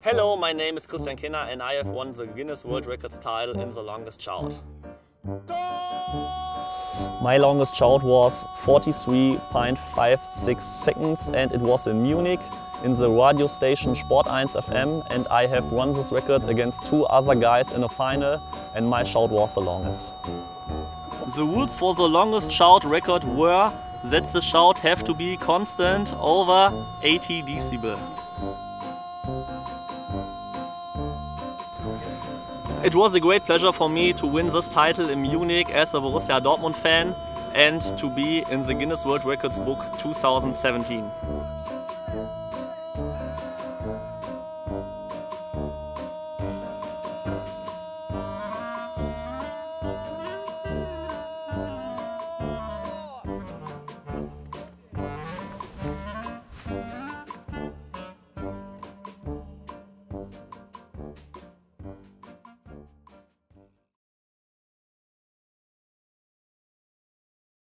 Hello, my name is Christian Kinner and I have won the Guinness World Records title in the longest shout. My longest shout was 43.56 seconds and it was in Munich in the radio station Sport 1 FM, and I have won this record against two other guys in a final and my shout was the longest. The rules for the longest shout record were that the shout have to be constant over 80 decibel. It was a great pleasure for me to win this title in Munich as a Borussia Dortmund fan and to be in the Guinness World Records book 2017.